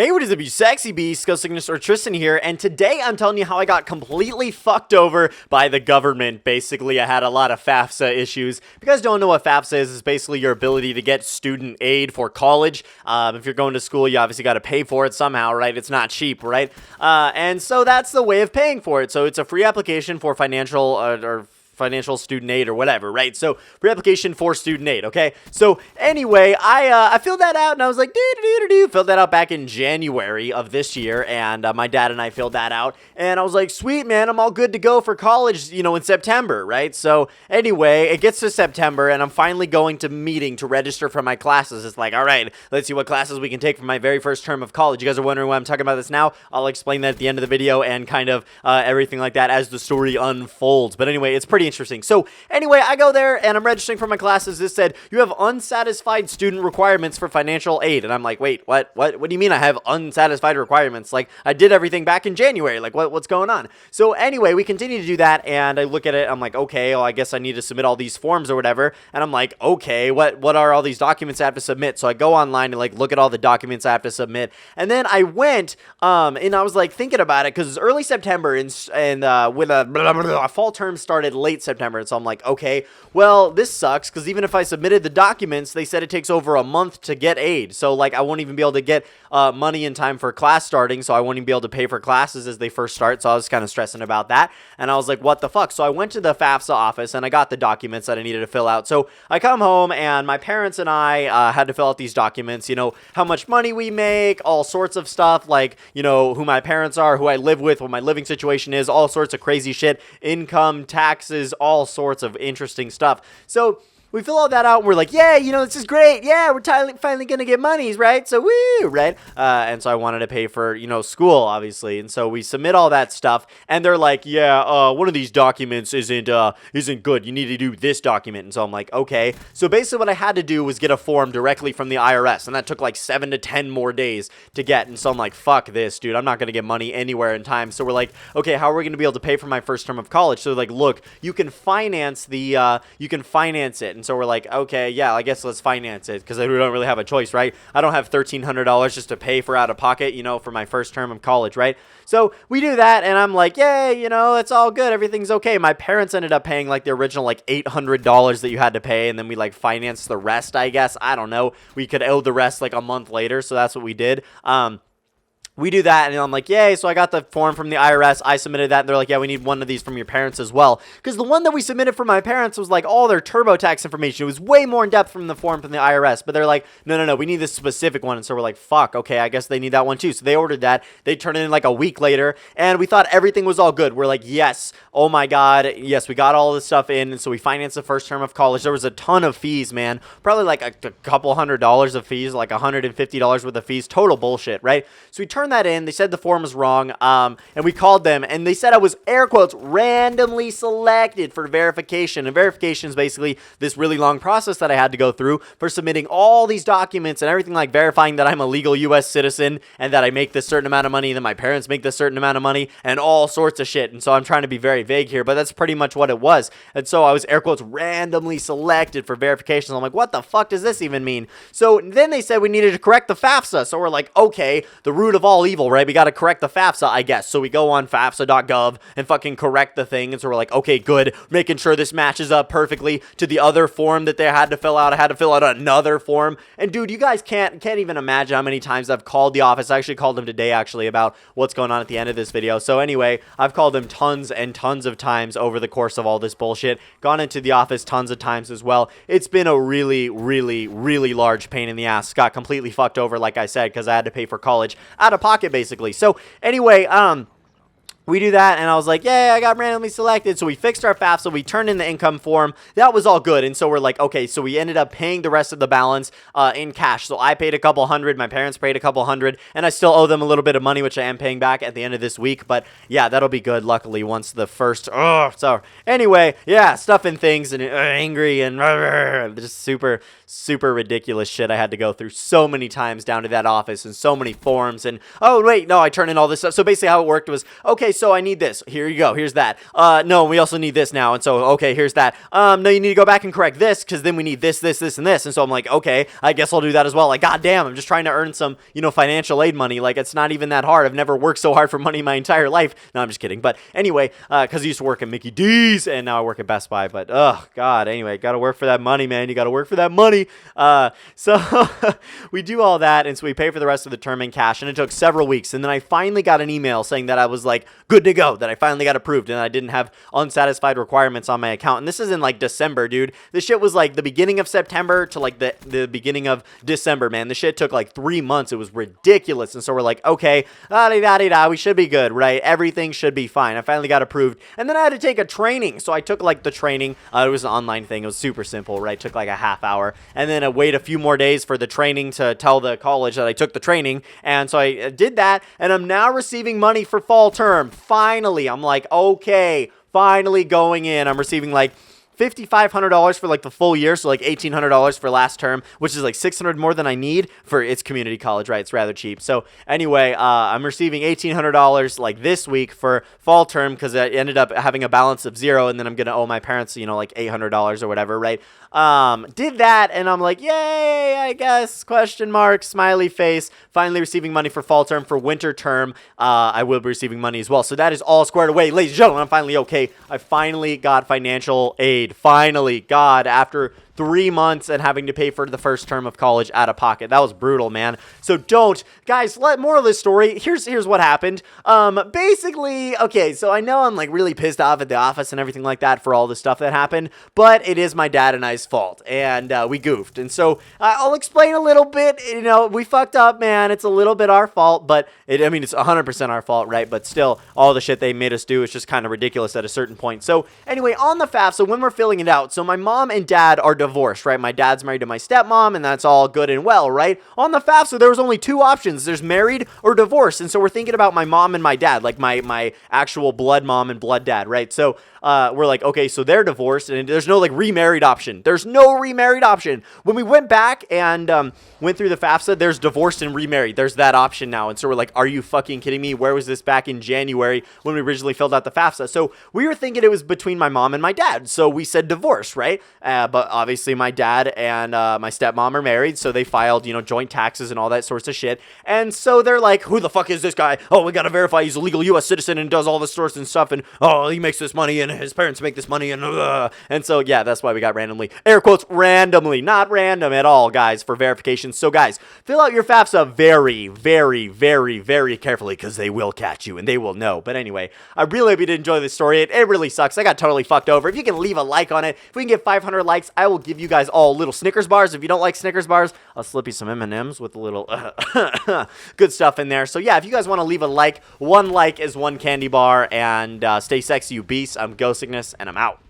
Hey, what is up, you sexy beasts? GhostSickness or Tristan here, and today I'm telling you how I got completely fucked over by the government. Basically, I had a lot of FAFSA issues. If you guys don't know what FAFSA is, it's basically your ability to get student aid for college. If you're going to school, you obviously got to pay for it somehow, right? It's not cheap, right? And so that's the way of paying for it. So it's a free application for financial student aid or whatever, right? So pre-application for student aid, okay? So anyway, I filled that out and I was like, filled that out back in January of this year, and my dad and I filled that out, and I was like, sweet, man, I'm all good to go for college, in September, right? So anyway, it gets to September, and I'm finally going to meeting to register for my classes. It's like, all right, let's see what classes we can take for my very first term of college. You guys are wondering why I'm talking about this now? I'll explain that at the end of the video and kind of everything like that as the story unfolds. But anyway, it's pretty interesting. So anyway, I go there and I'm registering for my classes. This said, you have unsatisfied student requirements for financial aid. And I'm like, wait, what do you mean I have unsatisfied requirements? Like, I did everything back in January. Like, what's going on? So anyway, we continue to do that, and I look at it. I'm like, okay, well, I guess I need to submit all these forms or whatever. And I'm like, okay, what are all these documents I have to submit? So I go online and like look at all the documents I have to submit. And then I went and I was like thinking about it because it's early September and with a fall term started late September. And so I'm like, okay, well, this sucks because even if I submitted the documents, they said it takes over a month to get aid. So like, I won't even be able to get money in time for class starting. So I won't even be able to pay for classes as they first start. So I was kind of stressing about that. And I was like, what the fuck? So I went to the FAFSA office and I got the documents that I needed to fill out. So I come home and my parents and I had to fill out these documents, how much money we make, all sorts of stuff, like, who my parents are, who I live with, what my living situation is, all sorts of crazy shit, income, taxes, all sorts of interesting stuff. So we fill all that out, and we're like, yeah, this is great. Yeah, we're finally going to get monies, right? So, woo, right? And so I wanted to pay for, school, obviously. And so we submit all that stuff, and they're like, yeah, one of these documents isn't good. You need to do this document. And so I'm like, okay. So basically what I had to do was get a form directly from the IRS, and that took like 7 to 10 more days to get. And so I'm like, fuck this, dude. I'm not going to get money anywhere in time. So we're like, okay, how are we going to be able to pay for my first term of college? So like, look, you can finance it. And so we're like, okay, yeah, I guess let's finance it because we don't really have a choice, right? I don't have $1,300 just to pay for out of pocket, for my first term of college, right? So we do that, and I'm like, yay, it's all good. Everything's okay. My parents ended up paying like the original like $800 that you had to pay, and then we like financed the rest, I guess. I don't know. We could owe the rest like a month later, so that's what we did. We do that, and I'm like, yay, so I got the form from the IRS, I submitted that, and they're like, yeah, we need one of these from your parents as well, because the one that we submitted from my parents was like all their TurboTax information. It was way more in depth from the form from the IRS, but they're like, no, we need this specific one, and so we're like, fuck, okay, I guess they need that one too, so they ordered that. They turned it in like a week later, and we thought everything was all good. We're like, yes, oh my god, yes, we got all this stuff in, and so we financed the first term of college. There was a ton of fees, man, probably like a couple $100 of fees, like $150 worth of fees, total bullshit, right? So we turned that in. They said the form was wrong, and we called them, and they said I was, air quotes, randomly selected for verification. And verification is basically this really long process that I had to go through for submitting all these documents and everything, like verifying that I'm a legal U.S. citizen and that I make this certain amount of money and that my parents make this certain amount of money and all sorts of shit. And so I'm trying to be very vague here, but that's pretty much what it was. And so I was, air quotes, randomly selected for verification. So I'm like, what the fuck does this even mean? So then they said we needed to correct the FAFSA. So we're like, okay, the root of all evil, right? We got to correct the FAFSA, I guess. So we go on FAFSA.gov and fucking correct the thing. And so we're like, okay, good. Making sure this matches up perfectly to the other form that they had to fill out. I had to fill out another form. And dude, you guys can't even imagine how many times I've called the office. I actually called them today, actually, about what's going on at the end of this video. So anyway, I've called them tons and tons of times over the course of all this bullshit. Gone into the office tons of times as well. It's been a really, really, really large pain in the ass. Got completely fucked over, like I said, because I had to pay for college out of pocket, basically. So anyway, we do that, and I was like, yay, I got randomly selected. So we fixed our FAFSA, we turned in the income form. That was all good. And so we're like, okay, so we ended up paying the rest of the balance in cash. So I paid a couple hundred, my parents paid a couple hundred, and I still owe them a little bit of money, which I am paying back at the end of this week. But yeah, that'll be good, luckily, once the first, so anyway, yeah, stuff and things, and angry, and just super, super ridiculous shit I had to go through so many times down to that office, and so many forms, and oh, wait, no, I turned in all this stuff. So basically how it worked was, okay, okay, so I need this. Here you go. Here's that. No, we also need this now. And so, okay, here's that. No, you need to go back and correct this because then we need this, this, this, and this. And so I'm like, okay, I guess I'll do that as well. Like, goddamn, I'm just trying to earn some, financial aid money. Like, it's not even that hard. I've never worked so hard for money my entire life. No, I'm just kidding. But anyway, because I used to work at Mickey D's and now I work at Best Buy. But, oh, God, anyway, got to work for that money, man. You got to work for that money. So we do all that. And so we pay for the rest of the term in cash. And it took several weeks. And then I finally got an email saying that I was like good to go, that I finally got approved and I didn't have unsatisfied requirements on my account. And this is in like December, dude. This shit was like the beginning of September to like the beginning of December, man. This shit took like 3 months. It was ridiculous. And so we're like, okay, we should be good, right? Everything should be fine. I finally got approved. And then I had to take a training. So I took like the training. It was an online thing. It was super simple, right? It took like a half hour. And then I wait a few more days for the training to tell the college that I took the training. And so I did that. And I'm now receiving money for fall term. Finally, I'm like, okay, finally going in. I'm receiving like $5,500 for like the full year, so like $1,800 for last term, which is like $600 more than I need for its community college, right? It's rather cheap. So anyway, I'm receiving $1,800 like this week for fall term because I ended up having a balance of 0, and then I'm gonna owe my parents, like $800 or whatever, right? Did that, and I'm like, yay, I guess, question mark, smiley face, finally receiving money for fall term. For winter term, I will be receiving money as well. So that is all squared away. Ladies and gentlemen, I'm finally okay. I finally got financial aid. Finally, God, after 3 months and having to pay for the first term of college out of pocket. That was brutal, man. So don't, guys, more of this story. Here's what happened. Basically, okay, so I know I'm like really pissed off at the office and everything like that for all the stuff that happened, but it is my dad and I's fault, and we goofed. And so I'll explain a little bit. We fucked up, man. It's a little bit our fault, but it's 100% our fault, right? But still, all the shit they made us do is just kind of ridiculous at a certain point. So anyway, on the FAFSA, when we're filling it out, so my mom and dad are divorced, right? My dad's married to my stepmom, and that's all good and well, right? On the FAFSA, there was only 2 options. There's married or divorced. And so we're thinking about my mom and my dad, like my actual blood mom and blood dad, right? So we're like, okay, so they're divorced, and there's no like remarried option. There's no remarried option. When we went back and went through the FAFSA, there's divorced and remarried. There's that option now. And so we're like, are you fucking kidding me? Where was this back in January when we originally filled out the FAFSA? So we were thinking it was between my mom and my dad. So we said divorce, right? But obviously my dad and my stepmom are married, so they filed, joint taxes and all that sorts of shit. And so they're like, who the fuck is this guy? Oh, we gotta verify he's a legal U.S. citizen and does all this sorts and stuff, and oh, he makes this money, and his parents make this money, and so yeah, that's why we got randomly, air quotes, randomly, not random at all, guys, for verification. So guys, fill out your FAFSA very, very, very, very carefully, because they will catch you and they will know. But anyway, I really hope you did enjoy this story. It really sucks. I got totally fucked over. If you can leave a like on it, if we can get 500 likes, I will give you guys all little Snickers bars. If you don't like Snickers bars, I'll slip you some M&Ms with a little good stuff in there. So yeah, if you guys want to leave a like, 1 like is 1 candy bar, and stay sexy, you beasts. I'm GhostSickness, and I'm out.